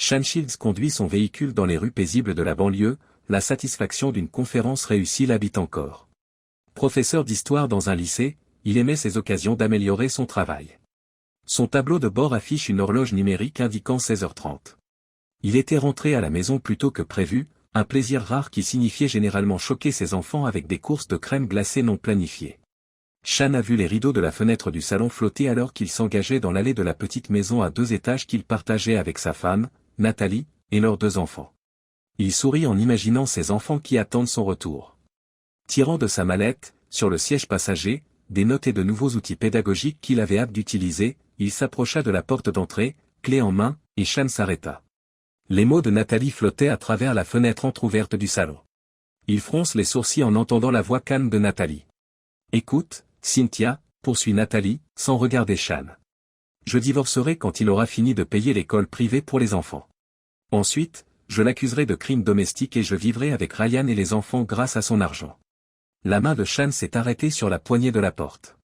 Shan Shields conduit son véhicule dans les rues paisibles de la banlieue, la satisfaction d'une conférence réussie l'habite encore. Professeur d'histoire dans un lycée, il aimait ces occasions d'améliorer son travail. Son tableau de bord affiche une horloge numérique indiquant 16h30. Il était rentré à la maison plus tôt que prévu, un plaisir rare qui signifiait généralement choquer ses enfants avec des courses de crème glacée non planifiées. Shan a vu les rideaux de la fenêtre du salon flotter alors qu'il s'engageait dans l'allée de la petite maison à 2 étages qu'il partageait avec sa femme, Nathalie, et leurs 2 enfants. Il sourit en imaginant ses enfants qui attendent son retour. Tirant de sa mallette, sur le siège passager, des notes et de nouveaux outils pédagogiques qu'il avait hâte d'utiliser, il s'approcha de la porte d'entrée, clé en main, et Shan s'arrêta. Les mots de Nathalie flottaient à travers la fenêtre entr'ouverte du salon. Il fronce les sourcils en entendant la voix calme de Nathalie. « Écoute, Cynthia, » poursuit Nathalie, sans regarder Shan. « Je divorcerai quand il aura fini de payer l'école privée pour les enfants. Ensuite, je l'accuserai de crime domestique et je vivrai avec Ryan et les enfants grâce à son argent. » La main de Shan s'est arrêtée sur la poignée de la porte.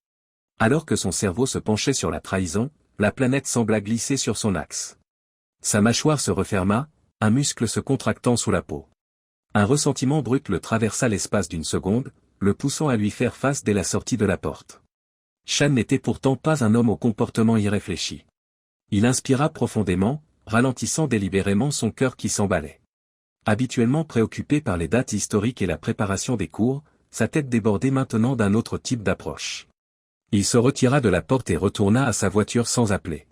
Alors que son cerveau se penchait sur la trahison, la planète sembla glisser sur son axe. Sa mâchoire se referma, un muscle se contractant sous la peau. Un ressentiment brut le traversa l'espace d'une seconde, le poussant à lui faire face dès la sortie de la porte. Shan n'était pourtant pas un homme au comportement irréfléchi. Il inspira profondément, ralentissant délibérément son cœur qui s'emballait. Habituellement préoccupé par les dates historiques et la préparation des cours, sa tête débordait maintenant d'un autre type d'approche. Il se retira de la porte et retourna à sa voiture sans appeler.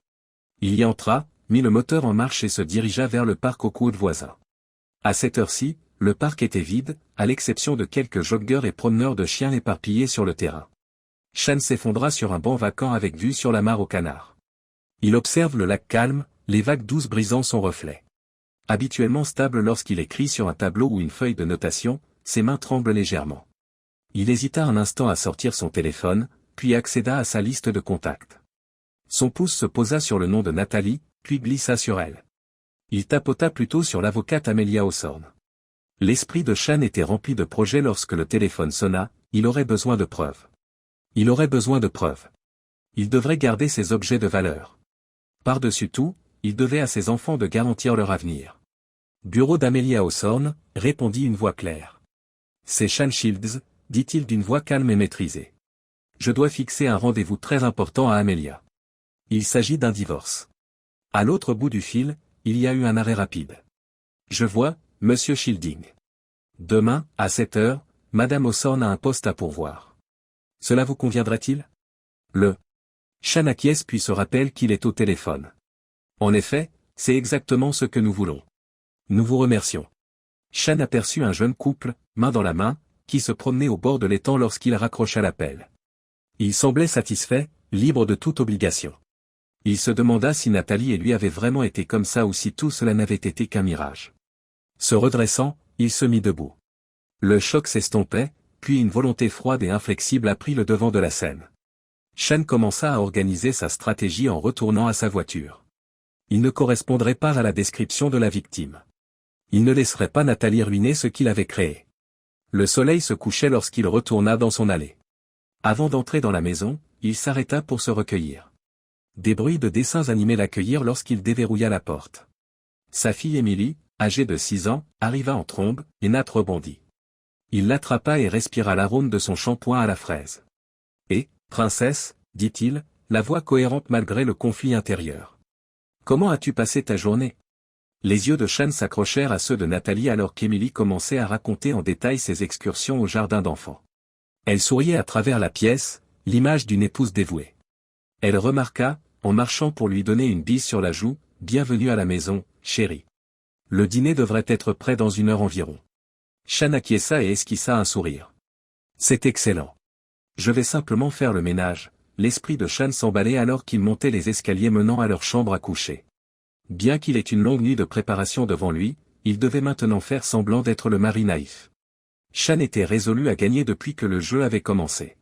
Il y entra, mit le moteur en marche et se dirigea vers le parc au coude voisin. À cette heure-ci, le parc était vide, à l'exception de quelques joggeurs et promeneurs de chiens éparpillés sur le terrain. Shan s'effondra sur un banc vacant avec vue sur la mare aux canards. Il observe le lac calme, les vagues douces brisant son reflet. Habituellement stable lorsqu'il écrit sur un tableau ou une feuille de notation, ses mains tremblent légèrement. Il hésita un instant à sortir son téléphone, puis accéda à sa liste de contacts. Son pouce se posa sur le nom de Nathalie, puis glissa sur elle. Il tapota plutôt sur l'avocate Amelia Hawthorne. L'esprit de Shan était rempli de projets lorsque le téléphone sonna, il aurait besoin de preuves. Il aurait besoin de preuves. Il devrait garder ses objets de valeur. Par-dessus tout, il devait à ses enfants de garantir leur avenir. Bureau d'Amelia Hawthorne, répondit une voix claire. C'est Shan Shields, dit-il d'une voix calme et maîtrisée. Je dois fixer un rendez-vous très important à Amelia. Il s'agit d'un divorce. À l'autre bout du fil, il y a eu un arrêt rapide. Je vois, Monsieur Shielding. Demain, à 7 heures, Madame Hawthorne a un poste à pourvoir. Cela vous conviendrait-il? Shan acquiesce puis se rappelle qu'il est au téléphone. En effet, c'est exactement ce que nous voulons. Nous vous remercions. Shan aperçut un jeune couple, main dans la main, qui se promenait au bord de l'étang lorsqu'il raccrocha l'appel. Il semblait satisfait, libre de toute obligation. Il se demanda si Nathalie et lui avaient vraiment été comme ça ou si tout cela n'avait été qu'un mirage. Se redressant, il se mit debout. Le choc s'estompait, puis une volonté froide et inflexible a pris le devant de la scène. Shan commença à organiser sa stratégie en retournant à sa voiture. Il ne correspondrait pas à la description de la victime. Il ne laisserait pas Nathalie ruiner ce qu'il avait créé. Le soleil se couchait lorsqu'il retourna dans son allée. Avant d'entrer dans la maison, il s'arrêta pour se recueillir. Des bruits de dessins animés l'accueillirent lorsqu'il déverrouilla la porte. Sa fille Émilie, âgée de 6 ans, arriva en trombe, et Nat rebondit. Il l'attrapa et respira l'arôme de son shampoing à la fraise. « Et, princesse, dit-il, la voix cohérente malgré le conflit intérieur. Comment as-tu passé ta journée ?» Les yeux de Shan s'accrochèrent à ceux de Nathalie alors qu'Émilie commençait à raconter en détail ses excursions au jardin d'enfants. Elle souriait à travers la pièce, l'image d'une épouse dévouée. Elle remarqua, en marchant pour lui donner une bise sur la joue, « Bienvenue à la maison, chérie. Le dîner devrait être prêt dans 1 heure environ. » Shan acquiesça et esquissa un sourire. « C'est excellent. Je vais simplement faire le ménage. » L'esprit de Shan s'emballait alors qu'il montait les escaliers menant à leur chambre à coucher. Bien qu'il ait une longue nuit de préparation devant lui, il devait maintenant faire semblant d'être le mari naïf. Shan était résolu à gagner depuis que le jeu avait commencé.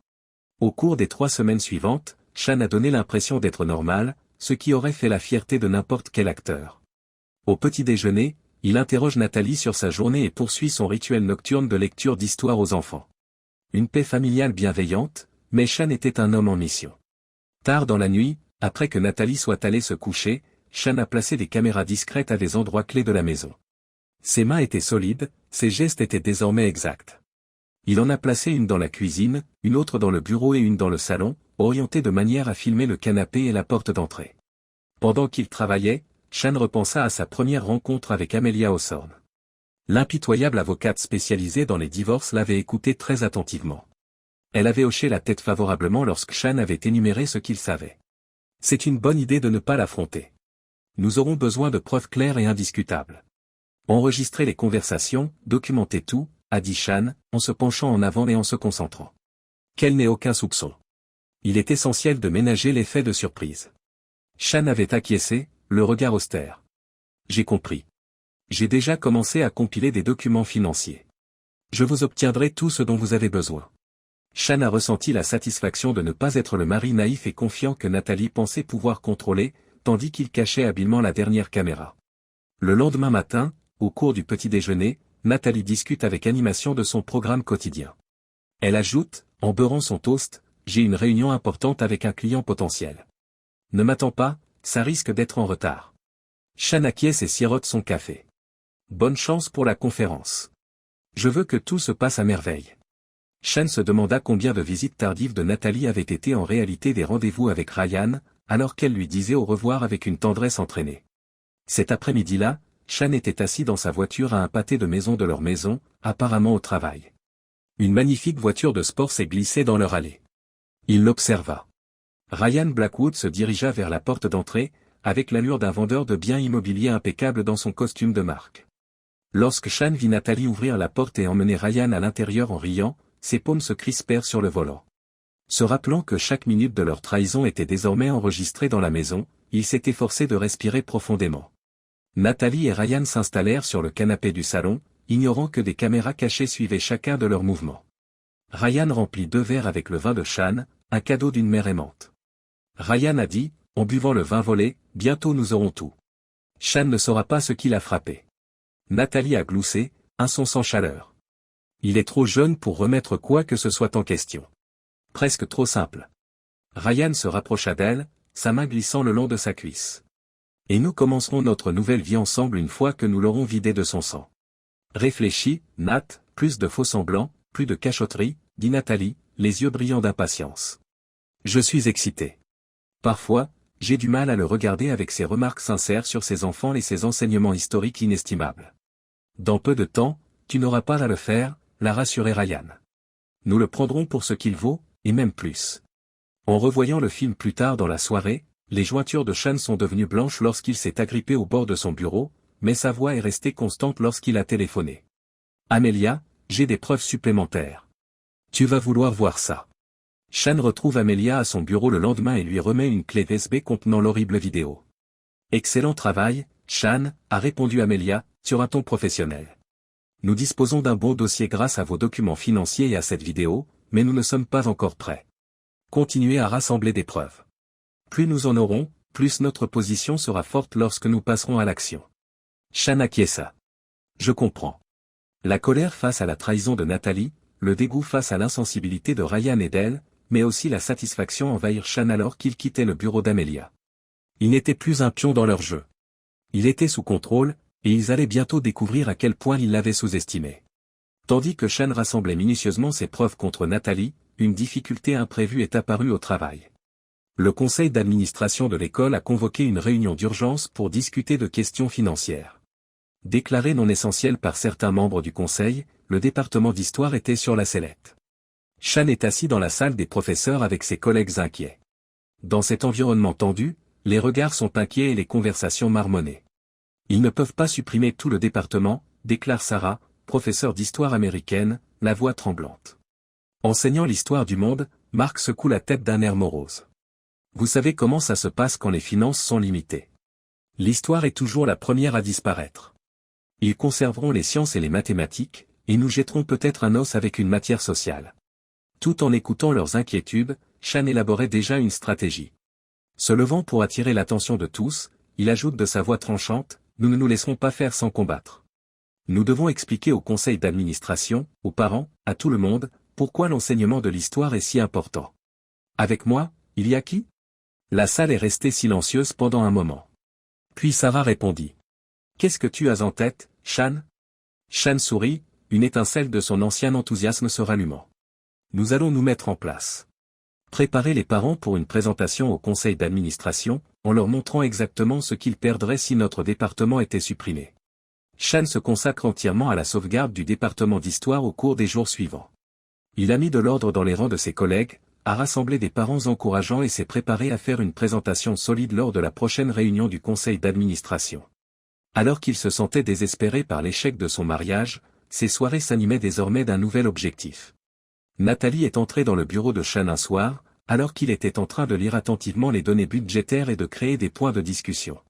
Au cours des 3 semaines suivantes, Shan a donné l'impression d'être normal, ce qui aurait fait la fierté de n'importe quel acteur. Au petit déjeuner, il interroge Nathalie sur sa journée et poursuit son rituel nocturne de lecture d'histoire aux enfants. Une paix familiale bienveillante, mais Shan était un homme en mission. Tard dans la nuit, après que Nathalie soit allée se coucher, Shan a placé des caméras discrètes à des endroits clés de la maison. Ses mains étaient solides, ses gestes étaient désormais exacts. Il en a placé une dans la cuisine, une autre dans le bureau et une dans le salon, orientée de manière à filmer le canapé et la porte d'entrée. Pendant qu'il travaillait, Shan repensa à sa première rencontre avec Amelia Hawthorne. L'impitoyable avocate spécialisée dans les divorces l'avait écouté très attentivement. Elle avait hoché la tête favorablement lorsque Shan avait énuméré ce qu'il savait. C'est une bonne idée de ne pas l'affronter. Nous aurons besoin de preuves claires et indiscutables. Enregistrer les conversations, documenter tout, a dit Shan, en se penchant en avant et en se concentrant. Qu'elle n'ait aucun soupçon. Il est essentiel de ménager l'effet de surprise. Shan avait acquiescé, le regard austère. J'ai compris. J'ai déjà commencé à compiler des documents financiers. Je vous obtiendrai tout ce dont vous avez besoin. Shan a ressenti la satisfaction de ne pas être le mari naïf et confiant que Nathalie pensait pouvoir contrôler, tandis qu'il cachait habilement la dernière caméra. Le lendemain matin, au cours du petit déjeuner, Nathalie discute avec animation de son programme quotidien. Elle ajoute, en beurrant son toast, « J'ai une réunion importante avec un client potentiel. Ne m'attends pas, ça risque d'être en retard. » Shan acquiesce et sirote son café. Bonne chance pour la conférence. Je veux que tout se passe à merveille. Shan se demanda combien de visites tardives de Nathalie avaient été en réalité des rendez-vous avec Ryan, alors qu'elle lui disait au revoir avec une tendresse entraînée. Cet après-midi-là, Shan était assis dans sa voiture à un pâté de maison de leur maison, apparemment au travail. Une magnifique voiture de sport s'est glissée dans leur allée. Il l'observa. Ryan Blackwood se dirigea vers la porte d'entrée, avec l'allure d'un vendeur de biens immobiliers impeccable dans son costume de marque. Lorsque Shan vit Nathalie ouvrir la porte et emmener Ryan à l'intérieur en riant, ses paumes se crispèrent sur le volant. Se rappelant que chaque minute de leur trahison était désormais enregistrée dans la maison, il s'est efforcé de respirer profondément. Nathalie et Ryan s'installèrent sur le canapé du salon, ignorant que des caméras cachées suivaient chacun de leurs mouvements. Ryan remplit 2 verres avec le vin de Shan, un cadeau d'une mère aimante. Ryan a dit, en buvant le vin volé, « Bientôt nous aurons tout. Shan ne saura pas ce qui l'a frappé. » Nathalie a gloussé, un son sans chaleur. Il est trop jeune pour remettre quoi que ce soit en question. Presque trop simple. Ryan se rapprocha d'elle, sa main glissant le long de sa cuisse. Et nous commencerons notre nouvelle vie ensemble une fois que nous l'aurons vidé de son sang. Réfléchis, Nat, plus de faux semblants, plus de cachotterie, dit Nathalie, les yeux brillants d'impatience. Je suis excité. Parfois, j'ai du mal à le regarder avec ses remarques sincères sur ses enfants et ses enseignements historiques inestimables. Dans peu de temps, tu n'auras pas à le faire, l'a rassuré Ryan. Nous le prendrons pour ce qu'il vaut, et même plus. En revoyant le film plus tard dans la soirée, les jointures de Shan sont devenues blanches lorsqu'il s'est agrippé au bord de son bureau, mais sa voix est restée constante lorsqu'il a téléphoné. Amelia, j'ai des preuves supplémentaires. Tu vas vouloir voir ça. Shan retrouve Amelia à son bureau le lendemain et lui remet une clé USB contenant l'horrible vidéo. Excellent travail, Shan, a répondu Amelia, sur un ton professionnel. Nous disposons d'un bon dossier grâce à vos documents financiers et à cette vidéo, mais nous ne sommes pas encore prêts. Continuez à rassembler des preuves. Plus nous en aurons, plus notre position sera forte lorsque nous passerons à l'action. Shan acquiesça. Je comprends. La colère face à la trahison de Nathalie, le dégoût face à l'insensibilité de Ryan et d'elle, mais aussi la satisfaction envahir Shan alors qu'il quittait le bureau d'Amelia. Il n'était plus un pion dans leur jeu. Il était sous contrôle, et ils allaient bientôt découvrir à quel point ils l'avaient sous-estimé. Tandis que Shan rassemblait minutieusement ses preuves contre Nathalie, une difficulté imprévue est apparue au travail. Le conseil d'administration de l'école a convoqué une réunion d'urgence pour discuter de questions financières. Déclaré non essentiel par certains membres du conseil, le département d'histoire était sur la sellette. Shan est assis dans la salle des professeurs avec ses collègues inquiets. Dans cet environnement tendu, les regards sont inquiets et les conversations marmonnées. Ils ne peuvent pas supprimer tout le département, déclare Sarah, professeure d'histoire américaine, la voix tremblante. Enseignant l'histoire du monde, Marc secoue la tête d'un air morose. Vous savez comment ça se passe quand les finances sont limitées. L'histoire est toujours la première à disparaître. Ils conserveront les sciences et les mathématiques, et nous jetterons peut-être un os avec une matière sociale. Tout en écoutant leurs inquiétudes, Shan élaborait déjà une stratégie. Se levant pour attirer l'attention de tous, il ajoute de sa voix tranchante, « Nous ne nous laisserons pas faire sans combattre. Nous devons expliquer au conseil d'administration, aux parents, à tout le monde, pourquoi l'enseignement de l'histoire est si important. Avec moi, il y a qui ?» La salle est restée silencieuse pendant un moment. Puis Sarah répondit. Qu'est-ce que tu as en tête, Shan? Shan sourit, une étincelle de son ancien enthousiasme se rallumant. Nous allons nous mettre en place. Préparer les parents pour une présentation au conseil d'administration, en leur montrant exactement ce qu'ils perdraient si notre département était supprimé. Shan se consacre entièrement à la sauvegarde du département d'histoire au cours des jours suivants. Il a mis de l'ordre dans les rangs de ses collègues, a rassemblé des parents encourageants et s'est préparé à faire une présentation solide lors de la prochaine réunion du conseil d'administration. Alors qu'il se sentait désespéré par l'échec de son mariage, ses soirées s'animaient désormais d'un nouvel objectif. Nathalie est entrée dans le bureau de Shan un soir, alors qu'il était en train de lire attentivement les données budgétaires et de créer des points de discussion.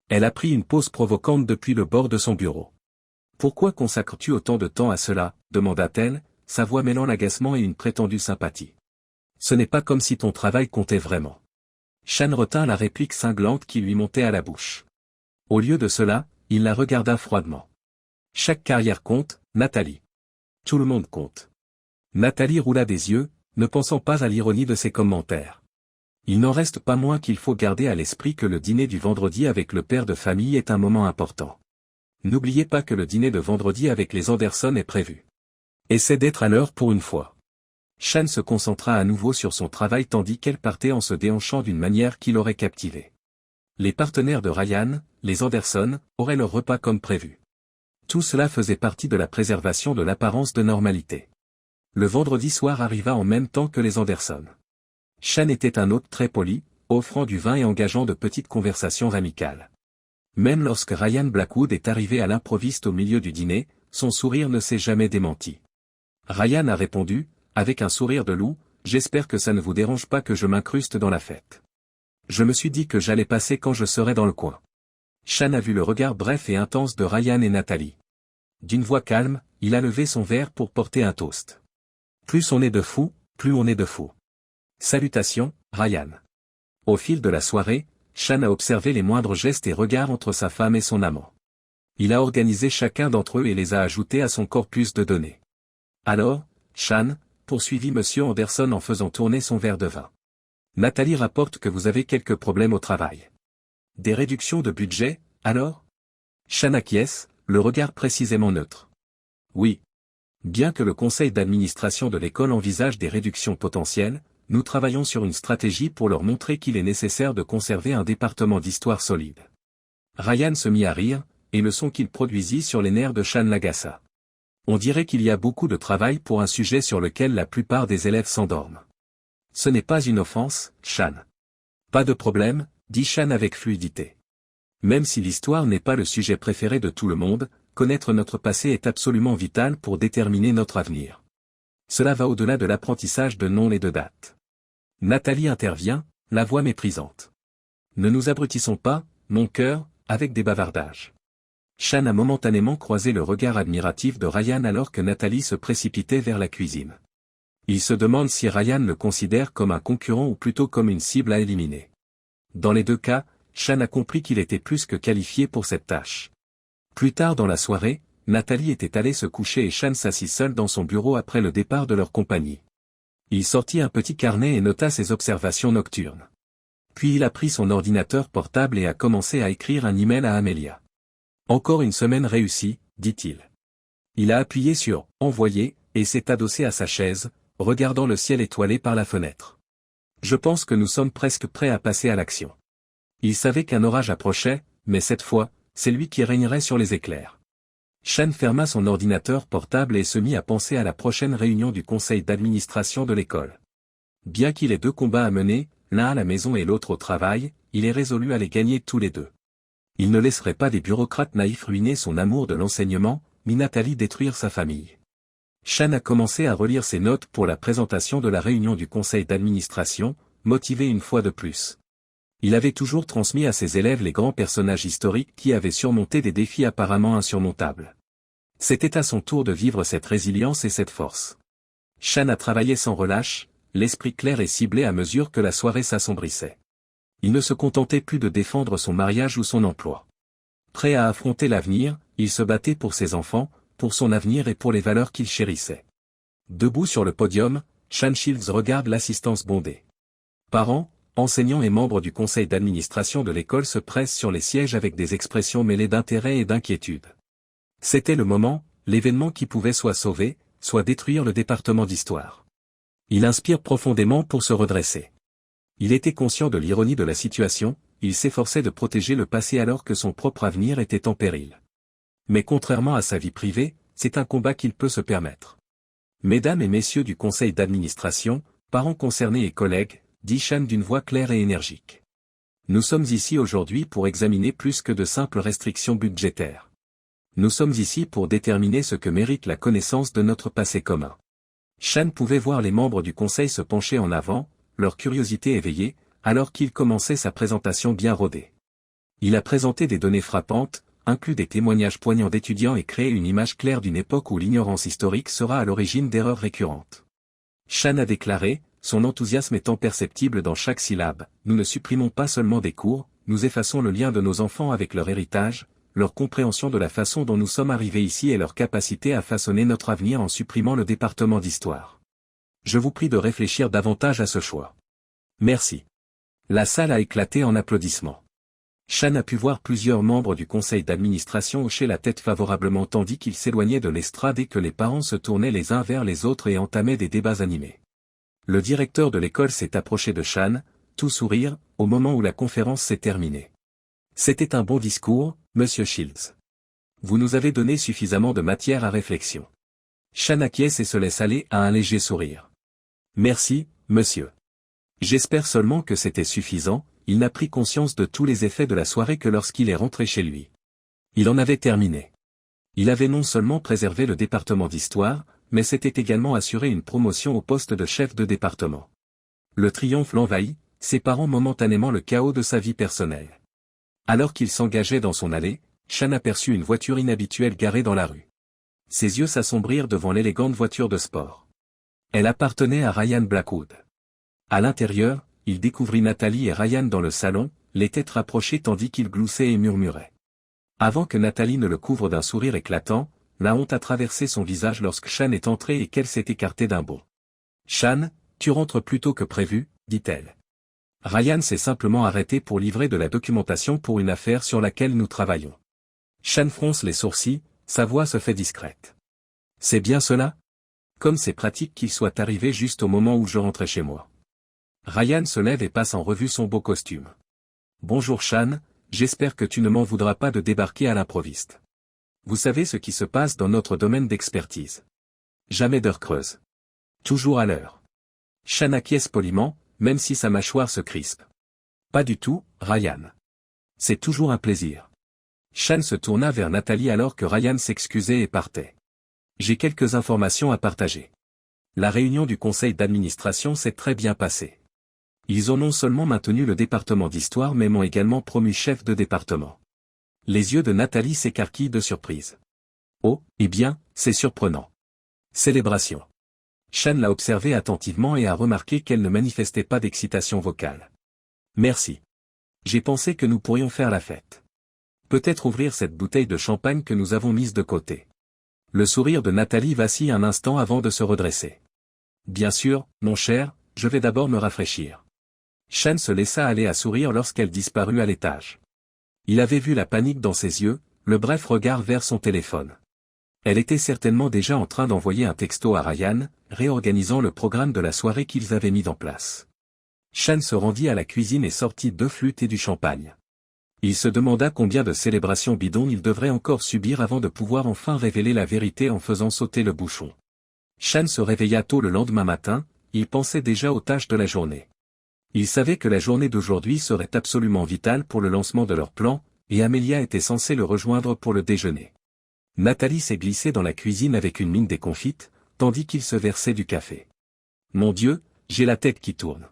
Elle a pris une pause provocante depuis le bord de son bureau. « Pourquoi consacres-tu autant de temps à cela ?» demanda-t-elle, sa voix mêlant l'agacement et une prétendue sympathie. « Ce n'est pas comme si ton travail comptait vraiment. » Shan retint la réplique cinglante qui lui montait à la bouche. Au lieu de cela, il la regarda froidement. « Chaque carrière compte, Nathalie. Tout le monde compte. » Nathalie roula des yeux, ne pensant pas à l'ironie de ses commentaires. Il n'en reste pas moins qu'il faut garder à l'esprit que le dîner du vendredi avec le père de famille est un moment important. N'oubliez pas que le dîner de vendredi avec les Anderson est prévu. Essaie d'être à l'heure pour une fois. Shan se concentra à nouveau sur son travail tandis qu'elle partait en se déhanchant d'une manière qui l'aurait captivé. Les partenaires de Ryan, les Anderson, auraient leur repas comme prévu. Tout cela faisait partie de la préservation de l'apparence de normalité. Le vendredi soir arriva en même temps que les Anderson. Shan était un hôte très poli, offrant du vin et engageant de petites conversations amicales. Même lorsque Ryan Blackwood est arrivé à l'improviste au milieu du dîner, son sourire ne s'est jamais démenti. Ryan a répondu, avec un sourire de loup, « J'espère que ça ne vous dérange pas que je m'incruste dans la fête. Je me suis dit que j'allais passer quand je serais dans le coin. » Shan a vu le regard bref et intense de Ryan et Nathalie. D'une voix calme, il a levé son verre pour porter un toast. Plus on est de fous, plus on est de fous. Salutations, Ryan. Au fil de la soirée, Shan a observé les moindres gestes et regards entre sa femme et son amant. Il a organisé chacun d'entre eux et les a ajoutés à son corpus de données. Alors, Shan, poursuivit Monsieur Anderson en faisant tourner son verre de vin. Nathalie rapporte que vous avez quelques problèmes au travail. Des réductions de budget, alors? Shan acquiesce, le regard précisément neutre. Oui. Bien que le conseil d'administration de l'école envisage des réductions potentielles, nous travaillons sur une stratégie pour leur montrer qu'il est nécessaire de conserver un département d'histoire solide. Ryan se mit à rire, et le son qu'il produisit sur les nerfs de Shan l'agaça. On dirait qu'il y a beaucoup de travail pour un sujet sur lequel la plupart des élèves s'endorment. Ce n'est pas une offense, Shan. Pas de problème, dit Shan avec fluidité. Même si l'histoire n'est pas le sujet préféré de tout le monde, connaître notre passé est absolument vital pour déterminer notre avenir. Cela va au-delà de l'apprentissage de noms et de dates. Nathalie intervient, la voix méprisante. Ne nous abrutissons pas, mon cœur, avec des bavardages. Shan a momentanément croisé le regard admiratif de Ryan alors que Nathalie se précipitait vers la cuisine. Il se demande si Ryan le considère comme un concurrent ou plutôt comme une cible à éliminer. Dans les deux cas, Shan a compris qu'il était plus que qualifié pour cette tâche. Plus tard dans la soirée, Nathalie était allée se coucher et Shan s'assit seul dans son bureau après le départ de leur compagnie. Il sortit un petit carnet et nota ses observations nocturnes. Puis il a pris son ordinateur portable et a commencé à écrire un email à Amelia. Encore une semaine réussie, dit-il. Il a appuyé sur « Envoyer » et s'est adossé à sa chaise, regardant le ciel étoilé par la fenêtre. Je pense que nous sommes presque prêts à passer à l'action. Il savait qu'un orage approchait, mais cette fois, c'est lui qui régnerait sur les éclairs. Shan ferma son ordinateur portable et se mit à penser à la prochaine réunion du conseil d'administration de l'école. Bien qu'il ait deux combats à mener, l'un à la maison et l'autre au travail, il est résolu à les gagner tous les deux. Il ne laisserait pas des bureaucrates naïfs ruiner son amour de l'enseignement, ni Nathalie détruire sa famille. Shan a commencé à relire ses notes pour la présentation de la réunion du conseil d'administration, motivé une fois de plus. Il avait toujours transmis à ses élèves les grands personnages historiques qui avaient surmonté des défis apparemment insurmontables. C'était à son tour de vivre cette résilience et cette force. Shan a travaillé sans relâche, l'esprit clair et ciblé à mesure que la soirée s'assombrissait. Il ne se contentait plus de défendre son mariage ou son emploi. Prêt à affronter l'avenir, il se battait pour ses enfants, pour son avenir et pour les valeurs qu'il chérissait. Debout sur le podium, Shan Shields regarde l'assistance bondée. Parents, enseignants et membres du conseil d'administration de l'école se pressent sur les sièges avec des expressions mêlées d'intérêt et d'inquiétude. C'était le moment, l'événement qui pouvait soit sauver, soit détruire le département d'histoire. Il inspire profondément pour se redresser. Il était conscient de l'ironie de la situation, il s'efforçait de protéger le passé alors que son propre avenir était en péril. Mais contrairement à sa vie privée, c'est un combat qu'il peut se permettre. Mesdames et messieurs du conseil d'administration, parents concernés et collègues, dit Chan d'une voix claire et énergique. Nous sommes ici aujourd'hui pour examiner plus que de simples restrictions budgétaires. Nous sommes ici pour déterminer ce que mérite la connaissance de notre passé commun. Chan pouvait voir les membres du conseil se pencher en avant, leur curiosité éveillée, alors qu'il commençait sa présentation bien rodée. Il a présenté des données frappantes, inclus des témoignages poignants d'étudiants et créé une image claire d'une époque où l'ignorance historique sera à l'origine d'erreurs récurrentes. Chan a déclaré, son enthousiasme étant perceptible dans chaque syllabe, nous ne supprimons pas seulement des cours, nous effaçons le lien de nos enfants avec leur héritage, leur compréhension de la façon dont nous sommes arrivés ici et leur capacité à façonner notre avenir en supprimant le département d'histoire. Je vous prie de réfléchir davantage à ce choix. Merci. La salle a éclaté en applaudissements. Chan a pu voir plusieurs membres du conseil d'administration hocher la tête favorablement tandis qu'ils s'éloignaient de l'estrade et que les parents se tournaient les uns vers les autres et entamaient des débats animés. Le directeur de l'école s'est approché de Chan, tout sourire, au moment où la conférence s'est terminée. C'était un bon discours, Monsieur Shields. Vous nous avez donné suffisamment de matière à réflexion. Chan acquiesce et se laisse aller à un léger sourire. Merci, monsieur. J'espère seulement que c'était suffisant, il n'a pris conscience de tous les effets de la soirée que lorsqu'il est rentré chez lui. Il en avait terminé. Il avait non seulement préservé le département d'histoire, mais s'était également assuré une promotion au poste de chef de département. Le triomphe l'envahit, séparant momentanément le chaos de sa vie personnelle. Alors qu'il s'engageait dans son allée, Chan aperçut une voiture inhabituelle garée dans la rue. Ses yeux s'assombrirent devant l'élégante voiture de sport. Elle appartenait à Ryan Blackwood. À l'intérieur, il découvrit Nathalie et Ryan dans le salon, les têtes rapprochées tandis qu'ils gloussaient et murmuraient. Avant que Nathalie ne le couvre d'un sourire éclatant, la honte a traversé son visage lorsque Chan est entré et qu'elle s'est écartée d'un bond. « Chan, tu rentres plus tôt que prévu, dit-elle. Ryan s'est simplement arrêté pour livrer de la documentation pour une affaire sur laquelle nous travaillons. » Chan fronce les sourcils, sa voix se fait discrète. « C'est bien cela ? Comme c'est pratique qu'il soit arrivé juste au moment où je rentrais chez moi. » Ryan se lève et passe en revue son beau costume. « Bonjour Chan, j'espère que tu ne m'en voudras pas de débarquer à l'improviste. Vous savez ce qui se passe dans notre domaine d'expertise. Jamais d'heure creuse. Toujours à l'heure. » Chan acquiesce poliment, même si sa mâchoire se crispe. « Pas du tout, Ryan. C'est toujours un plaisir. » Chan se tourna vers Nathalie alors que Ryan s'excusait et partait. « J'ai quelques informations à partager. La réunion du conseil d'administration s'est très bien passée. Ils ont non seulement maintenu le département d'histoire mais m'ont également promu chef de département. » Les yeux de Nathalie s'écarquillent de surprise. « Oh, eh bien, c'est surprenant. Célébration. » Chan l'a observée attentivement et a remarqué qu'elle ne manifestait pas d'excitation vocale. « Merci. J'ai pensé que nous pourrions faire la fête. Peut-être ouvrir cette bouteille de champagne que nous avons mise de côté. » Le sourire de Nathalie vacille un instant avant de se redresser. « Bien sûr, mon cher, je vais d'abord me rafraîchir. » Chan se laissa aller à sourire lorsqu'elle disparut à l'étage. Il avait vu la panique dans ses yeux, le bref regard vers son téléphone. Elle était certainement déjà en train d'envoyer un texto à Ryan, réorganisant le programme de la soirée qu'ils avaient mis en place. Chan se rendit à la cuisine et sortit 2 flûtes et du champagne. Il se demanda combien de célébrations bidons il devrait encore subir avant de pouvoir enfin révéler la vérité en faisant sauter le bouchon. Chan se réveilla tôt le lendemain matin, il pensait déjà aux tâches de la journée. Il savait que la journée d'aujourd'hui serait absolument vitale pour le lancement de leur plan, et Amelia était censée le rejoindre pour le déjeuner. Nathalie s'est glissée dans la cuisine avec une mine déconfite, tandis qu'il se versait du café. « Mon Dieu, j'ai la tête qui tourne.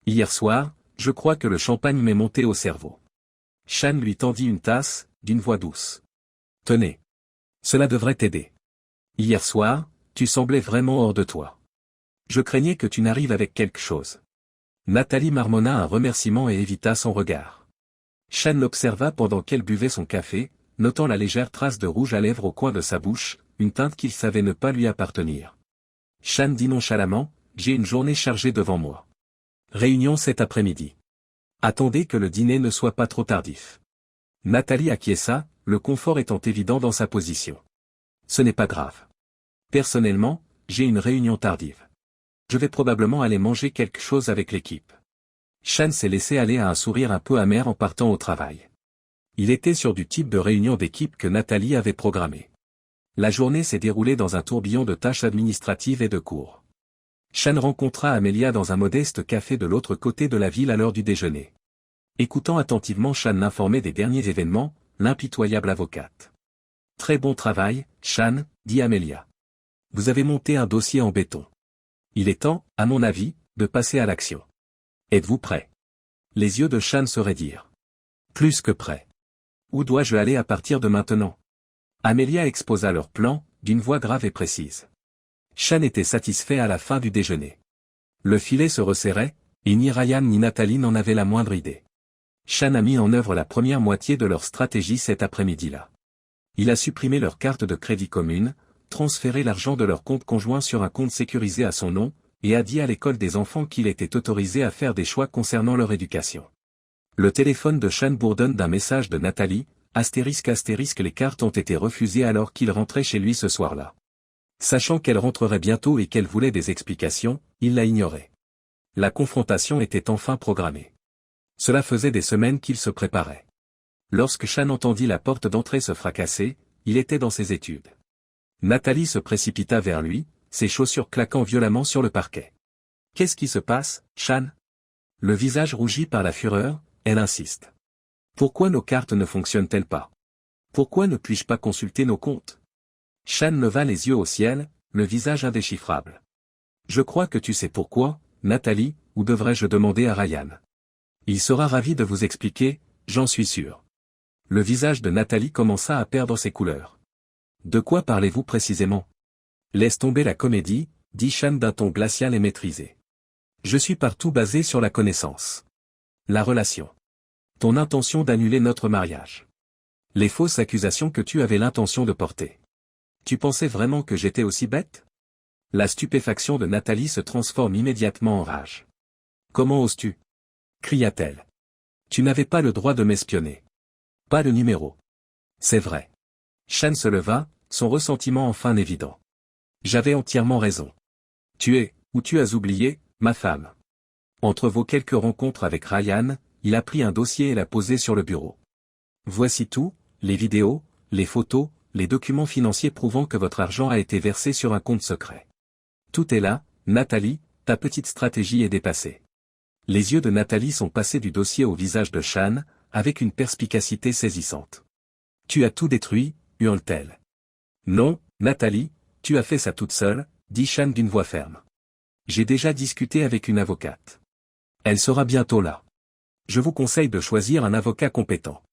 Hier soir, je crois que le champagne m'est monté au cerveau. » Chan lui tendit une tasse, d'une voix douce. « Tenez. Cela devrait t'aider. Hier soir, tu semblais vraiment hors de toi. Je craignais que tu n'arrives avec quelque chose. » Nathalie marmonna un remerciement et évita son regard. Chan l'observa pendant qu'elle buvait son café, notant la légère trace de rouge à lèvres au coin de sa bouche, une teinte qu'il savait ne pas lui appartenir. Chan dit nonchalamment, « J'ai une journée chargée devant moi. Réunion cet après-midi. Attendez que le dîner ne soit pas trop tardif. Nathalie acquiesça, le confort étant évident dans sa position. Ce n'est pas grave. Personnellement, j'ai une réunion tardive. Je vais probablement aller manger quelque chose avec l'équipe. Shan s'est laissé aller à un sourire un peu amer en partant au travail. Il était sur du type de réunion d'équipe que Nathalie avait programmé. La journée s'est déroulée dans un tourbillon de tâches administratives et de cours. Shan rencontra Amelia dans un modeste café de l'autre côté de la ville à l'heure du déjeuner. Écoutant attentivement Shan l'informer des derniers événements, l'impitoyable avocate. « Très bon travail, Shan, » dit Amelia. « Vous avez monté un dossier en béton. Il est temps, à mon avis, de passer à l'action. Êtes-vous prêt ?» Les yeux de Shan se raidirent. « Plus que prêt. Où dois-je aller à partir de maintenant ?» Amelia exposa leur plan, d'une voix grave et précise. Shan était satisfait à la fin du déjeuner. Le filet se resserrait, et ni Ryan ni Nathalie n'en avaient la moindre idée. Shan a mis en œuvre la première moitié de leur stratégie cet après-midi-là. Il a supprimé leur carte de crédit commune, transféré l'argent de leur compte conjoint sur un compte sécurisé à son nom, et a dit à l'école des enfants qu'il était autorisé à faire des choix concernant leur éducation. Le téléphone de Shan bourdonne d'un message de Nathalie, ***, les cartes ont été refusées alors qu'il rentrait chez lui ce soir-là. Sachant qu'elle rentrerait bientôt et qu'elle voulait des explications, il l'a ignorée. La confrontation était enfin programmée. Cela faisait des semaines qu'il se préparait. Lorsque Shan entendit la porte d'entrée se fracasser, il était dans ses études. Nathalie se précipita vers lui, ses chaussures claquant violemment sur le parquet. « Qu'est-ce qui se passe, Shan ?» Le visage rougi par la fureur, elle insiste. « Pourquoi nos cartes ne fonctionnent-elles pas? Pourquoi ne puis-je pas consulter nos comptes ?» Shan leva les yeux au ciel, le visage indéchiffrable. « Je crois que tu sais pourquoi, Nathalie, ou devrais-je demander à Ryan? Il sera ravi de vous expliquer, j'en suis sûr. » Le visage de Nathalie commença à perdre ses couleurs. « De quoi parlez-vous précisément? » Laisse tomber la comédie, dit Shan d'un ton glacial et maîtrisé. Je suis partout basé sur la connaissance. La relation. Ton intention d'annuler notre mariage. Les fausses accusations que tu avais l'intention de porter. Tu pensais vraiment que j'étais aussi bête? La stupéfaction de Nathalie se transforme immédiatement en rage. Comment oses-tu? Cria-t-elle. Tu n'avais pas le droit de m'espionner. Pas le numéro. C'est vrai. Shan se leva, son ressentiment enfin évident. J'avais entièrement raison. Tu es, ou tu as oublié, ma femme. Entre vos quelques rencontres avec Ryan, il a pris un dossier et l'a posé sur le bureau. Voici tout, les vidéos, les photos, les documents financiers prouvant que votre argent a été versé sur un compte secret. Tout est là, Nathalie, ta petite stratégie est dépassée. Les yeux de Nathalie sont passés du dossier au visage de Shan, avec une perspicacité saisissante. Tu as tout détruit, hurle-t-elle. Non, Nathalie, tu as fait ça toute seule, dit Shan d'une voix ferme. J'ai déjà discuté avec une avocate. Elle sera bientôt là. Je vous conseille de choisir un avocat compétent.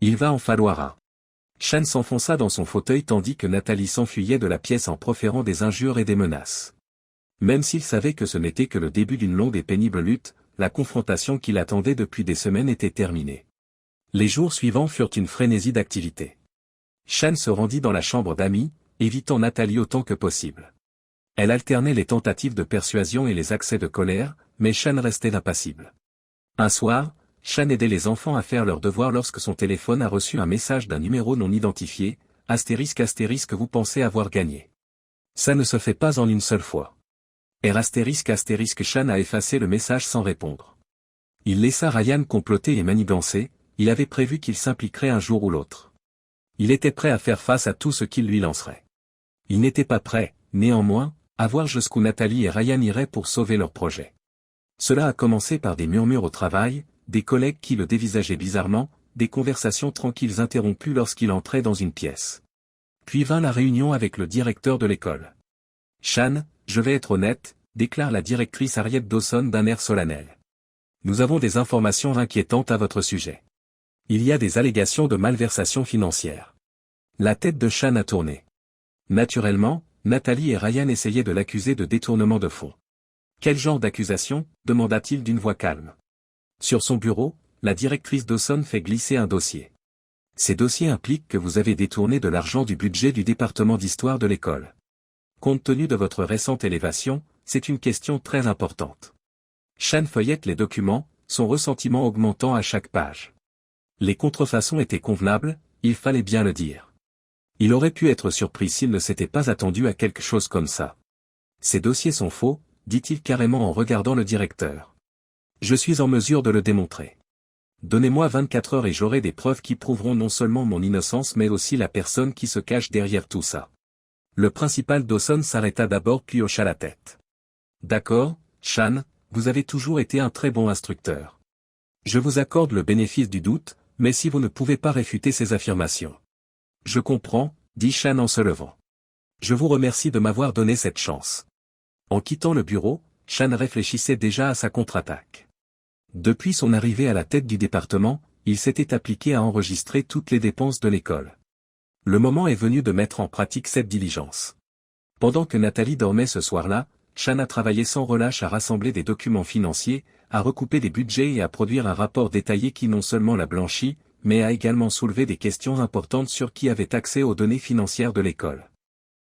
Il va en falloir un. Shan s'enfonça dans son fauteuil tandis que Nathalie s'enfuyait de la pièce en proférant des injures et des menaces. Même s'il savait que ce n'était que le début d'une longue et pénible lutte, la confrontation qui l'attendait depuis des semaines était terminée. Les jours suivants furent une frénésie d'activité. Shan se rendit dans la chambre d'amis, évitant Nathalie autant que possible. Elle alternait les tentatives de persuasion et les accès de colère, mais Shan restait impassible. Un soir, Shan aidait les enfants à faire leurs devoirs lorsque son téléphone a reçu un message d'un numéro non identifié, ***, vous pensez avoir gagné. Ça ne se fait pas en une seule fois. Shan a effacé le message sans répondre. Il laissa Ryan comploter et manigancer, il avait prévu qu'il s'impliquerait un jour ou l'autre. Il était prêt à faire face à tout ce qu'il lui lancerait. Il n'était pas prêt, néanmoins, à voir jusqu'où Nathalie et Ryan iraient pour sauver leur projet. Cela a commencé par des murmures au travail, des collègues qui le dévisageaient bizarrement, des conversations tranquilles interrompues lorsqu'il entrait dans une pièce. Puis vint la réunion avec le directeur de l'école. « Shan, je vais être honnête, » déclare la directrice Harriet Dawson d'un air solennel. « Nous avons des informations inquiétantes à votre sujet. Il y a des allégations de malversation financière. » La tête de Shan a tourné. Naturellement, Nathalie et Ryan essayaient de l'accuser de détournement de fonds. « Quel genre d'accusation ?» demanda-t-il d'une voix calme. Sur son bureau, la directrice Dawson fait glisser un dossier. Ces dossiers impliquent que vous avez détourné de l'argent du budget du département d'histoire de l'école. Compte tenu de votre récente élévation, c'est une question très importante. Shan feuillette les documents, son ressentiment augmentant à chaque page. Les contrefaçons étaient convenables, il fallait bien le dire. Il aurait pu être surpris s'il ne s'était pas attendu à quelque chose comme ça. Ces dossiers sont faux, dit-il carrément en regardant le directeur. Je suis en mesure de le démontrer. Donnez-moi 24 heures et j'aurai des preuves qui prouveront non seulement mon innocence mais aussi la personne qui se cache derrière tout ça. Le principal Dawson s'arrêta d'abord puis hocha la tête. D'accord, Shan, vous avez toujours été un très bon instructeur. Je vous accorde le bénéfice du doute, mais si vous ne pouvez pas réfuter ces affirmations. Je comprends, dit Shan en se levant. Je vous remercie de m'avoir donné cette chance. En quittant le bureau, Shan réfléchissait déjà à sa contre-attaque. Depuis son arrivée à la tête du département, il s'était appliqué à enregistrer toutes les dépenses de l'école. Le moment est venu de mettre en pratique cette diligence. Pendant que Nathalie dormait ce soir-là, Shan a travaillé sans relâche à rassembler des documents financiers, à recouper des budgets et à produire un rapport détaillé qui non seulement l'a blanchi, mais a également soulevé des questions importantes sur qui avait accès aux données financières de l'école.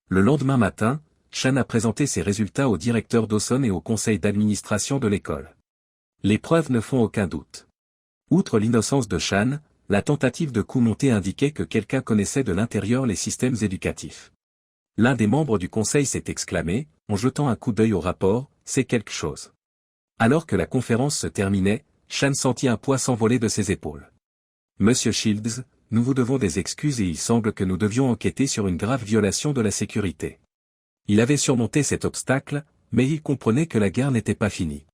Le lendemain matin, Shan a présenté ses résultats au directeur Dawson et au conseil d'administration de l'école. Les preuves ne font aucun doute. Outre l'innocence de Shan, la tentative de coup monté indiquait que quelqu'un connaissait de l'intérieur les systèmes éducatifs. L'un des membres du conseil s'est exclamé, en jetant un coup d'œil au rapport, c'est quelque chose. Alors que la conférence se terminait, Shan sentit un poids s'envoler de ses épaules. Monsieur Shields, nous vous devons des excuses et il semble que nous devions enquêter sur une grave violation de la sécurité. Il avait surmonté cet obstacle, mais il comprenait que la guerre n'était pas finie.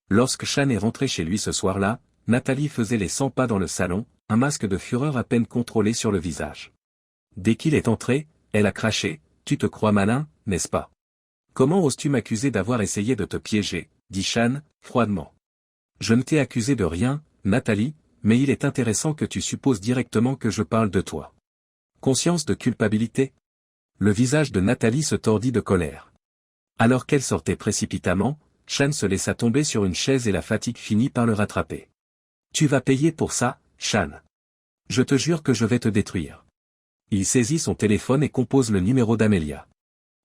Lorsque Shan est rentré chez lui ce soir-là, Nathalie faisait les 100 pas dans le salon, un masque de fureur à peine contrôlé sur le visage. Dès qu'il est entré, elle a craché, « Tu te crois malin, n'est-ce pas? Comment oses-tu m'accuser d'avoir essayé de te piéger ?» dit Shan, froidement. « Je ne t'ai accusé de rien, Nathalie, mais il est intéressant que tu supposes directement que je parle de toi. Conscience de culpabilité ?» Le visage de Nathalie se tordit de colère. Alors qu'elle sortait précipitamment, Shan se laissa tomber sur une chaise et la fatigue finit par le rattraper. « Tu vas payer pour ça, Shan. Je te jure que je vais te détruire. » Il saisit son téléphone et compose le numéro d'Amelia.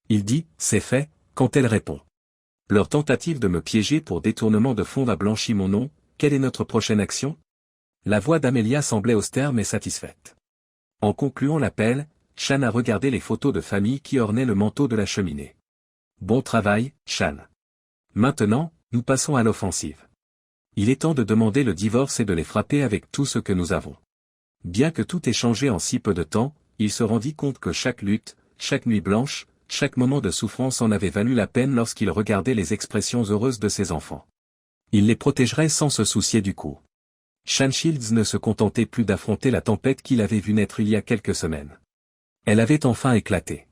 Il dit « C'est fait » quand elle répond. Leur tentative de me piéger pour détournement de fonds a blanchi mon nom, quelle est notre prochaine action? La voix d'Amelia semblait austère mais satisfaite. En concluant l'appel, Shan a regardé les photos de famille qui ornaient le manteau de la cheminée. Bon travail, Shan. Maintenant, nous passons à l'offensive. Il est temps de demander le divorce et de les frapper avec tout ce que nous avons. Bien que tout ait changé en si peu de temps, il se rendit compte que chaque lutte, chaque nuit blanche, chaque moment de souffrance en avait valu la peine lorsqu'il regardait les expressions heureuses de ses enfants. Il les protégerait sans se soucier du coup. Shan Shields ne se contentait plus d'affronter la tempête qu'il avait vue naître il y a quelques semaines. Elle avait enfin éclaté.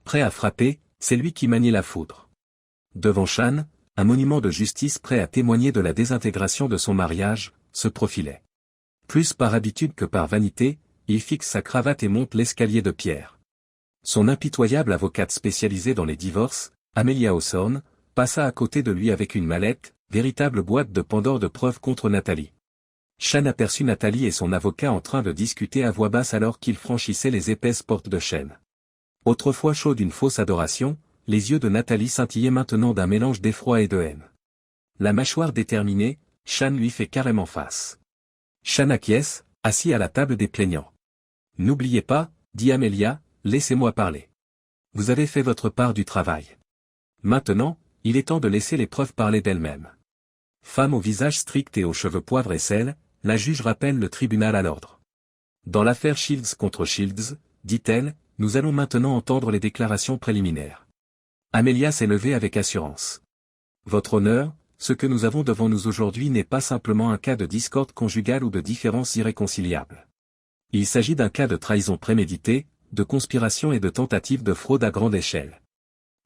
Prêt à frapper, c'est lui qui maniait la foudre. Devant Shan, un monument de justice prêt à témoigner de la désintégration de son mariage, se profilait. Plus par habitude que par vanité, il fixe sa cravate et monte l'escalier de pierre. Son impitoyable avocate spécialisée dans les divorces, Amelia Hawthorne, passa à côté de lui avec une mallette, véritable boîte de Pandore de preuves contre Nathalie. Shan aperçut Nathalie et son avocat en train de discuter à voix basse alors qu'ils franchissaient les épaisses portes de chêne. Autrefois chaud d'une fausse adoration, les yeux de Nathalie scintillaient maintenant d'un mélange d'effroi et de haine. La mâchoire déterminée, Shan lui fait carrément face. Shan acquiesce, assis à la table des plaignants. « N'oubliez pas, dit Amelia, laissez-moi parler. Vous avez fait votre part du travail. Maintenant, il est temps de laisser les preuves parler d'elles-mêmes. » Femme au visage strict et aux cheveux poivre et sel, la juge rappelle le tribunal à l'ordre. « Dans l'affaire Shields contre Shields, dit-elle, nous allons maintenant entendre les déclarations préliminaires. » Amelia s'est levée avec assurance. « Votre honneur, ce que nous avons devant nous aujourd'hui n'est pas simplement un cas de discorde conjugale ou de différence irréconciliable. Il s'agit d'un cas de trahison préméditée, de conspiration et de tentative de fraude à grande échelle. »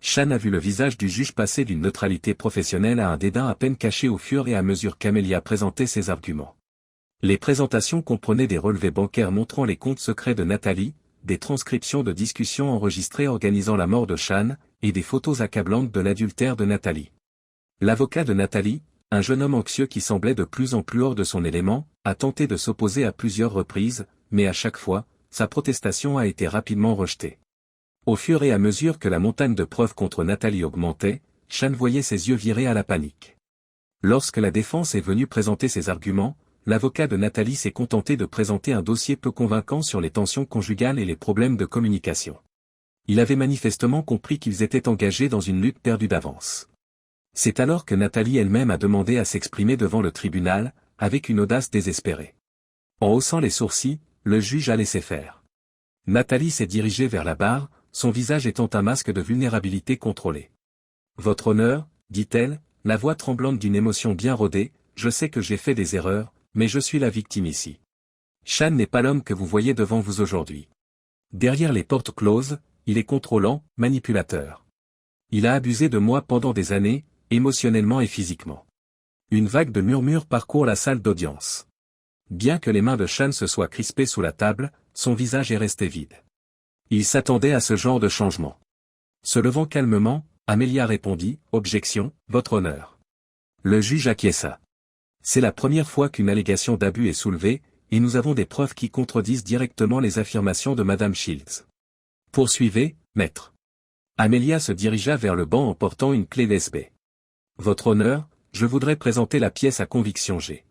Shan a vu le visage du juge passer d'une neutralité professionnelle à un dédain à peine caché au fur et à mesure qu'Amelia présentait ses arguments. Les présentations comprenaient des relevés bancaires montrant les comptes secrets de Nathalie, des transcriptions de discussions enregistrées organisant la mort de Shan, et des photos accablantes de l'adultère de Nathalie. L'avocat de Nathalie, un jeune homme anxieux qui semblait de plus en plus hors de son élément, a tenté de s'opposer à plusieurs reprises, mais à chaque fois, sa protestation a été rapidement rejetée. Au fur et à mesure que la montagne de preuves contre Nathalie augmentait, Shan voyait ses yeux virer à la panique. Lorsque la défense est venue présenter ses arguments, l'avocat de Nathalie s'est contenté de présenter un dossier peu convaincant sur les tensions conjugales et les problèmes de communication. Il avait manifestement compris qu'ils étaient engagés dans une lutte perdue d'avance. C'est alors que Nathalie elle-même a demandé à s'exprimer devant le tribunal, avec une audace désespérée. En haussant les sourcils, le juge a laissé faire. Nathalie s'est dirigée vers la barre, son visage étant un masque de vulnérabilité contrôlée. « Votre honneur, dit-elle, la voix tremblante d'une émotion bien rodée, je sais que j'ai fait des erreurs, mais je suis la victime ici. Sean n'est pas l'homme que vous voyez devant vous aujourd'hui. Derrière les portes closes, il est contrôlant, manipulateur. Il a abusé de moi pendant des années, émotionnellement et physiquement. » Une vague de murmures parcourt la salle d'audience. Bien que les mains de Sean se soient crispées sous la table, son visage est resté vide. Il s'attendait à ce genre de changement. Se levant calmement, Amelia répondit, « Objection, votre honneur. » Le juge acquiesça. C'est la première fois qu'une allégation d'abus est soulevée, et nous avons des preuves qui contredisent directement les affirmations de Madame Shields. Poursuivez, maître. Amelia se dirigea vers le banc en portant une clé USB. « Votre honneur, je voudrais présenter la pièce à conviction G.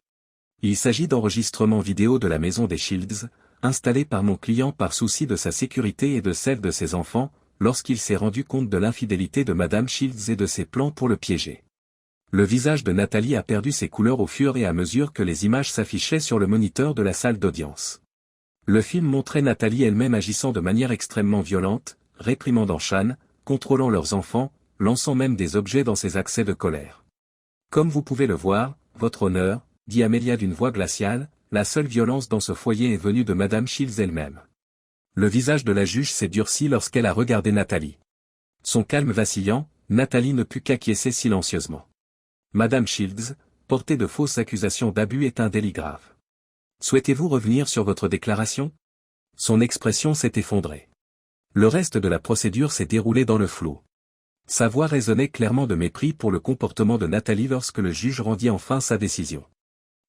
Il s'agit d'enregistrements vidéo de la maison des Shields, installés par mon client par souci de sa sécurité et de celle de ses enfants, lorsqu'il s'est rendu compte de l'infidélité de Madame Shields et de ses plans pour le piéger. » Le visage de Nathalie a perdu ses couleurs au fur et à mesure que les images s'affichaient sur le moniteur de la salle d'audience. Le film montrait Nathalie elle-même agissant de manière extrêmement violente, réprimandant Sean, contrôlant leurs enfants, lançant même des objets dans ses accès de colère. « Comme vous pouvez le voir, votre honneur, dit Amelia d'une voix glaciale, la seule violence dans ce foyer est venue de Madame Shields elle-même. » Le visage de la juge s'est durci lorsqu'elle a regardé Nathalie. Son calme vacillant, Nathalie ne put qu'acquiescer silencieusement. Madame Shields, porter de fausses accusations d'abus est un délit grave. Souhaitez-vous revenir sur votre déclaration? Son expression s'est effondrée. Le reste de la procédure s'est déroulé dans le flou. Sa voix résonnait clairement de mépris pour le comportement de Nathalie lorsque le juge rendit enfin sa décision.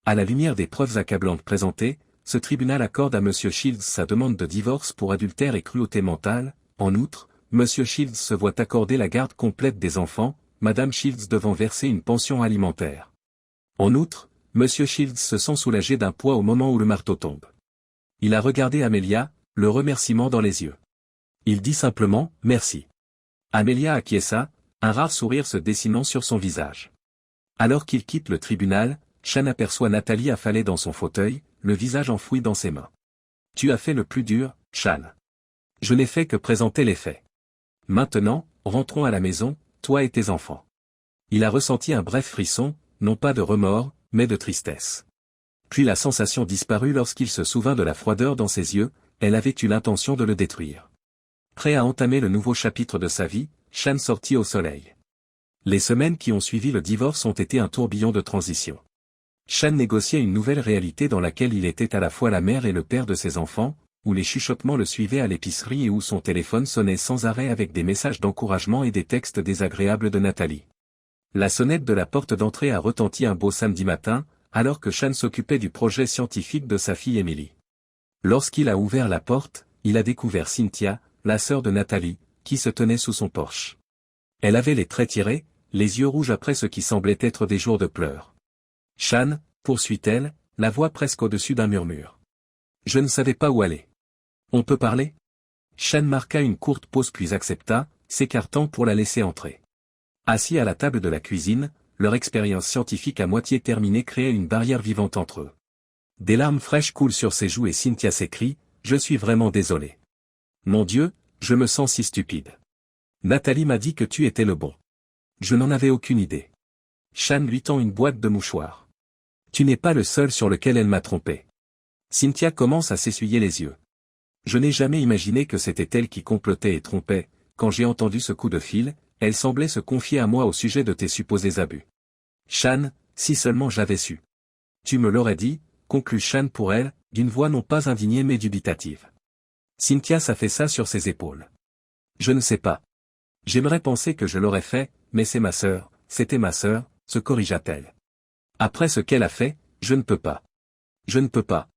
À la lumière des preuves accablantes présentées, ce tribunal accorde à M. Shields sa demande de divorce pour adultère et cruauté mentale. En outre, M. Shields se voit accorder la garde complète des enfants, Madame Shields devant verser une pension alimentaire. En outre, M. Shields se sent soulagé d'un poids au moment où le marteau tombe. Il a regardé Amelia, le remerciement dans les yeux. Il dit simplement « merci ». Amelia acquiesça, un rare sourire se dessinant sur son visage. Alors qu'il quitte le tribunal, Sean aperçoit Nathalie affalée dans son fauteuil, le visage enfoui dans ses mains. « Tu as fait le plus dur, Sean. Je n'ai fait que présenter les faits. Maintenant, rentrons à la maison, toi et tes enfants. » Il a ressenti un bref frisson, non pas de remords, mais de tristesse. Puis la sensation disparut lorsqu'il se souvint de la froideur dans ses yeux, elle avait eu l'intention de le détruire. Prêt à entamer le nouveau chapitre de sa vie, Sean sortit au soleil. Les semaines qui ont suivi le divorce ont été un tourbillon de transition. Sean négociait une nouvelle réalité dans laquelle il était à la fois la mère et le père de ses enfants, où les chuchotements le suivaient à l'épicerie et où son téléphone sonnait sans arrêt avec des messages d'encouragement et des textes désagréables de Nathalie. La sonnette de la porte d'entrée a retenti un beau samedi matin, alors que Sean s'occupait du projet scientifique de sa fille Emily. Lorsqu'il a ouvert la porte, il a découvert Cynthia, la sœur de Nathalie, qui se tenait sous son porche. Elle avait les traits tirés, les yeux rouges après ce qui semblait être des jours de pleurs. « Sean, poursuit-elle, la voix presque au-dessus d'un murmure. Je ne savais pas où aller. On peut parler ?» Sean marqua une courte pause puis accepta, s'écartant pour la laisser entrer. Assis à la table de la cuisine, leur expérience scientifique à moitié terminée créait une barrière vivante entre eux. Des larmes fraîches coulent sur ses joues et Cynthia s'écrie « Je suis vraiment désolée. Mon Dieu, je me sens si stupide. Nathalie m'a dit que tu étais le bon. Je n'en avais aucune idée. » Sean lui tend une boîte de mouchoirs. « Tu n'es pas le seul sur lequel elle m'a trompé. » Cynthia commence à s'essuyer les yeux. « Je n'ai jamais imaginé que c'était elle qui complotait et trompait. Quand j'ai entendu ce coup de fil, elle semblait se confier à moi au sujet de tes supposés abus. Sean, si seulement j'avais su. Tu me l'aurais dit, » conclut Sean pour elle, d'une voix non pas indignée mais dubitative. Cynthia s'affaissa sur ses épaules. « Je ne sais pas. J'aimerais penser que je l'aurais fait, mais c'est ma sœur, c'était ma sœur, se corrigea-t-elle. Après ce qu'elle a fait, je ne peux pas. Je ne peux pas. »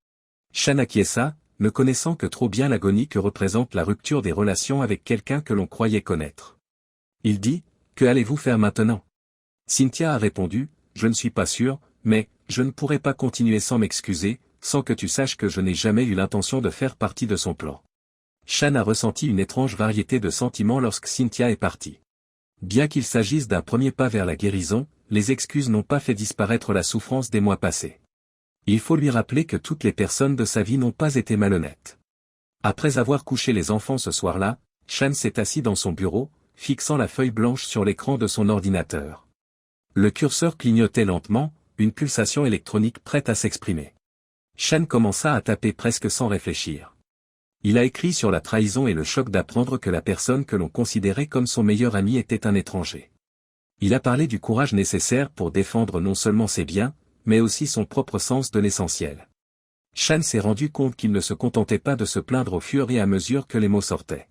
Sean acquiesça, ne connaissant que trop bien l'agonie que représente la rupture des relations avec quelqu'un que l'on croyait connaître. Il dit, « Que allez-vous faire maintenant ?» Cynthia a répondu, je ne suis pas sûr, mais, je ne pourrais pas continuer sans m'excuser, sans que tu saches que je n'ai jamais eu l'intention de faire partie de son plan. Shan a ressenti une étrange variété de sentiments lorsque Cynthia est partie. Bien qu'il s'agisse d'un premier pas vers la guérison, les excuses n'ont pas fait disparaître la souffrance des mois passés. Il faut lui rappeler que toutes les personnes de sa vie n'ont pas été malhonnêtes. Après avoir couché les enfants ce soir-là, Shan s'est assis dans son bureau, fixant la feuille blanche sur l'écran de son ordinateur. Le curseur clignotait lentement, une pulsation électronique prête à s'exprimer. Shan commença à taper presque sans réfléchir. Il a écrit sur la trahison et le choc d'apprendre que la personne que l'on considérait comme son meilleur ami était un étranger. Il a parlé du courage nécessaire pour défendre non seulement ses biens, mais aussi son propre sens de l'essentiel. Shan s'est rendu compte qu'il ne se contentait pas de se plaindre au fur et à mesure que les mots sortaient.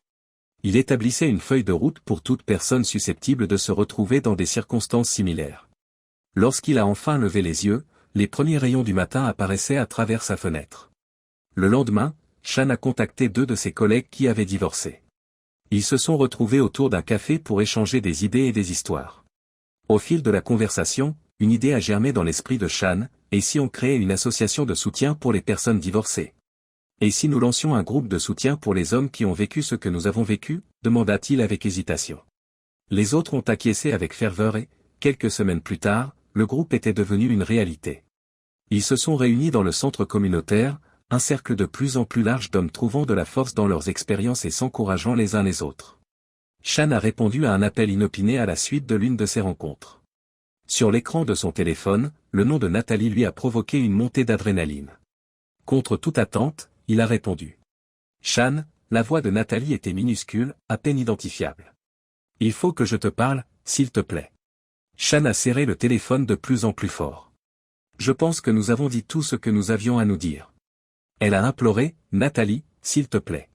Il établissait une feuille de route pour toute personne susceptible de se retrouver dans des circonstances similaires. Lorsqu'il a enfin levé les yeux, les premiers rayons du matin apparaissaient à travers sa fenêtre. Le lendemain, Shan a contacté 2 de ses collègues qui avaient divorcé. Ils se sont retrouvés autour d'un café pour échanger des idées et des histoires. Au fil de la conversation, une idée a germé dans l'esprit de Shan, et si on créait une association de soutien pour les personnes divorcées? Et si nous lancions un groupe de soutien pour les hommes qui ont vécu ce que nous avons vécu? Demanda-t-il avec hésitation. Les autres ont acquiescé avec ferveur et, quelques semaines plus tard, le groupe était devenu une réalité. Ils se sont réunis dans le centre communautaire, un cercle de plus en plus large d'hommes trouvant de la force dans leurs expériences et s'encourageant les uns les autres. Shan a répondu à un appel inopiné à la suite de l'une de ces rencontres. Sur l'écran de son téléphone, le nom de Nathalie lui a provoqué une montée d'adrénaline. Contre toute attente, il a répondu. Shan, la voix de Nathalie était minuscule, à peine identifiable. Il faut que je te parle, s'il te plaît. Shan a serré le téléphone de plus en plus fort. Je pense que nous avons dit tout ce que nous avions à nous dire. Elle a imploré, Nathalie, s'il te plaît.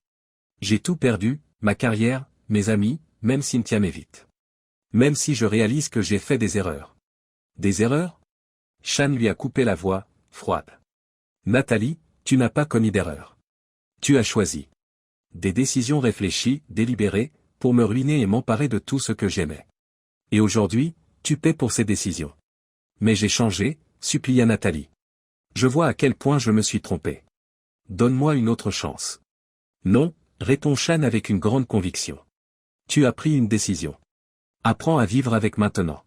J'ai tout perdu, ma carrière, mes amis, même Cynthia m'évite. Même si je réalise que j'ai fait des erreurs. Des erreurs? Shan lui a coupé la voix, froide. Nathalie, tu n'as pas commis d'erreur. Tu as choisi des décisions réfléchies, délibérées, pour me ruiner et m'emparer de tout ce que j'aimais. Et aujourd'hui, tu paies pour ces décisions. Mais j'ai changé, supplia Nathalie. Je vois à quel point je me suis trompé. Donne-moi une autre chance. Non, répond Shan avec une grande conviction. Tu as pris une décision. Apprends à vivre avec maintenant.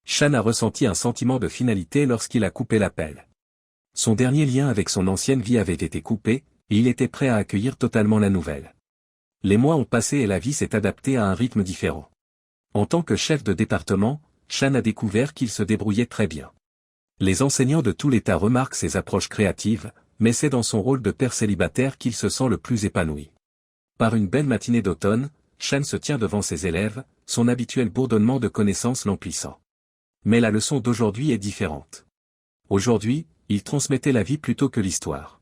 Shan a ressenti un sentiment de finalité lorsqu'il a coupé l'appel. Son dernier lien avec son ancienne vie avait été coupé, et il était prêt à accueillir totalement la nouvelle. Les mois ont passé et la vie s'est adaptée à un rythme différent. En tant que chef de département, Shan a découvert qu'il se débrouillait très bien. Les enseignants de tout l'État remarquent ses approches créatives, mais c'est dans son rôle de père célibataire qu'il se sent le plus épanoui. Par une belle matinée d'automne, Shan se tient devant ses élèves, son habituel bourdonnement de connaissances l'emplissant. Mais la leçon d'aujourd'hui est différente. Aujourd'hui, il transmettait la vie plutôt que l'histoire.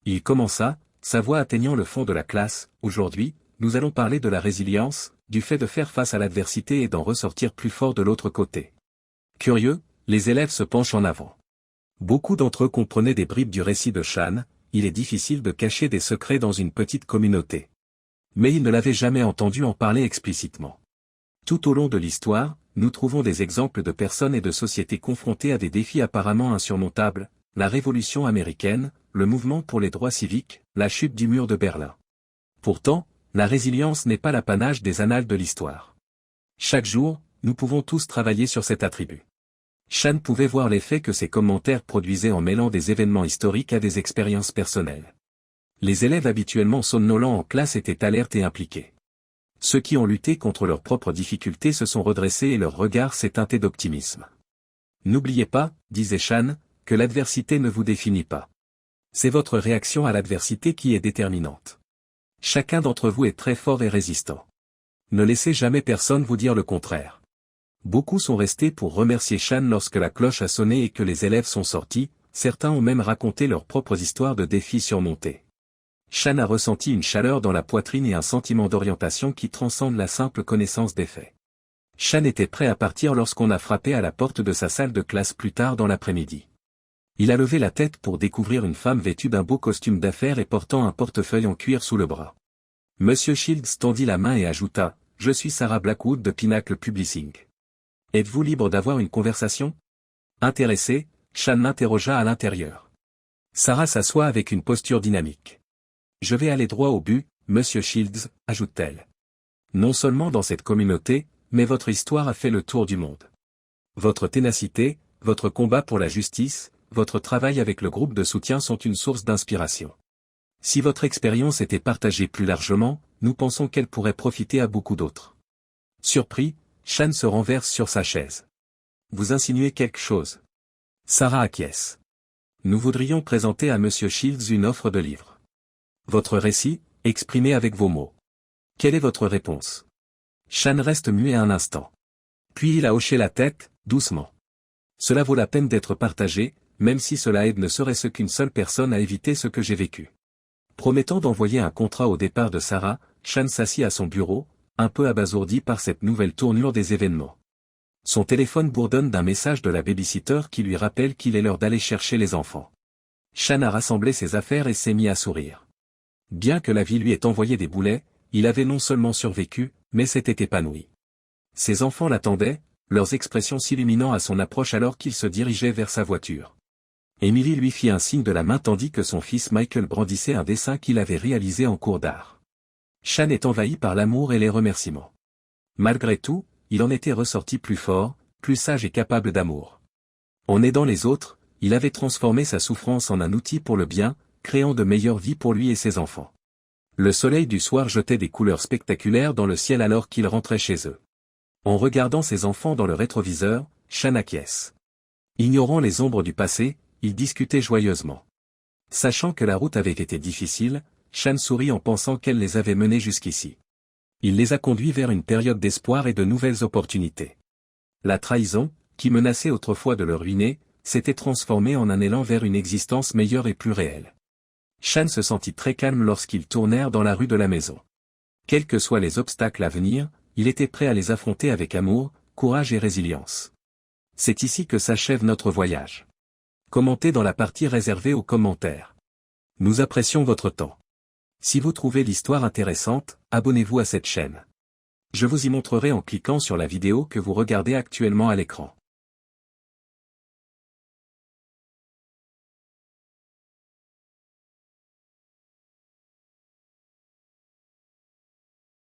Il commença, sa voix atteignant le fond de la classe. Aujourd'hui, nous allons parler de la résilience, du fait de faire face à l'adversité et d'en ressortir plus fort de l'autre côté. Curieux, les élèves se penchent en avant. Beaucoup d'entre eux comprenaient des bribes du récit de Shan, il est difficile de cacher des secrets dans une petite communauté. Mais ils ne l'avaient jamais entendu en parler explicitement. Tout au long de l'histoire, nous trouvons des exemples de personnes et de sociétés confrontées à des défis apparemment insurmontables, la Révolution américaine, le mouvement pour les droits civiques, la chute du mur de Berlin. Pourtant, la résilience n'est pas l'apanage des annales de l'histoire. Chaque jour, nous pouvons tous travailler sur cet attribut. Shan pouvait voir l'effet que ses commentaires produisaient en mêlant des événements historiques à des expériences personnelles. Les élèves habituellement somnolents en classe étaient alertes et impliqués. Ceux qui ont lutté contre leurs propres difficultés se sont redressés et leur regard s'est teinté d'optimisme. N'oubliez pas, disait Shan, que l'adversité ne vous définit pas. C'est votre réaction à l'adversité qui est déterminante. Chacun d'entre vous est très fort et résistant. Ne laissez jamais personne vous dire le contraire. Beaucoup sont restés pour remercier Shan lorsque la cloche a sonné et que les élèves sont sortis, certains ont même raconté leurs propres histoires de défis surmontés. Shan a ressenti une chaleur dans la poitrine et un sentiment d'orientation qui transcende la simple connaissance des faits. Shan était prêt à partir lorsqu'on a frappé à la porte de sa salle de classe plus tard dans l'après-midi. Il a levé la tête pour découvrir une femme vêtue d'un beau costume d'affaires et portant un portefeuille en cuir sous le bras. Monsieur Shields tendit la main et ajouta, « Je suis Sarah Blackwood de Pinnacle Publishing. Êtes-vous libre d'avoir une conversation ?» Intéressé, Shan l'interrogea à l'intérieur. Sarah s'assoit avec une posture dynamique. Je vais aller droit au but, Monsieur Shields, ajoute-t-elle. Non seulement dans cette communauté, mais votre histoire a fait le tour du monde. Votre ténacité, votre combat pour la justice, votre travail avec le groupe de soutien sont une source d'inspiration. Si votre expérience était partagée plus largement, nous pensons qu'elle pourrait profiter à beaucoup d'autres. Surpris, Shan se renverse sur sa chaise. Vous insinuez quelque chose. Sarah acquiesce. Nous voudrions présenter à Monsieur Shields une offre de livre. Votre récit, exprimé avec vos mots. Quelle est votre réponse? Shan reste muet un instant. Puis il a hoché la tête, doucement. Cela vaut la peine d'être partagé, même si cela aide ne serait-ce qu'une seule personne à éviter ce que j'ai vécu. Promettant d'envoyer un contrat au départ de Sarah, Shan s'assit à son bureau, un peu abasourdi par cette nouvelle tournure des événements. Son téléphone bourdonne d'un message de la babysitter qui lui rappelle qu'il est l'heure d'aller chercher les enfants. Shan a rassemblé ses affaires et s'est mis à sourire. Bien que la vie lui ait envoyé des boulets, il avait non seulement survécu, mais s'était épanoui. Ses enfants l'attendaient, leurs expressions s'illuminant à son approche alors qu'il se dirigeait vers sa voiture. Emily lui fit un signe de la main tandis que son fils Michael brandissait un dessin qu'il avait réalisé en cours d'art. Shan est envahi par l'amour et les remerciements. Malgré tout, il en était ressorti plus fort, plus sage et capable d'amour. En aidant les autres, il avait transformé sa souffrance en un outil pour le bien, créant de meilleures vies pour lui et ses enfants. Le soleil du soir jetait des couleurs spectaculaires dans le ciel alors qu'il rentrait chez eux. En regardant ses enfants dans le rétroviseur, Shan acquiesce. Ignorant les ombres du passé, ils discutaient joyeusement. Sachant que la route avait été difficile, Shan sourit en pensant qu'elle les avait menés jusqu'ici. Il les a conduits vers une période d'espoir et de nouvelles opportunités. La trahison, qui menaçait autrefois de le ruiner, s'était transformée en un élan vers une existence meilleure et plus réelle. Shan se sentit très calme lorsqu'ils tournèrent dans la rue de la maison. Quels que soient les obstacles à venir, il était prêt à les affronter avec amour, courage et résilience. C'est ici que s'achève notre voyage. Commentez dans la partie réservée aux commentaires. Nous apprécions votre temps. Si vous trouvez l'histoire intéressante, abonnez-vous à cette chaîne. Je vous y montrerai en cliquant sur la vidéo que vous regardez actuellement à l'écran.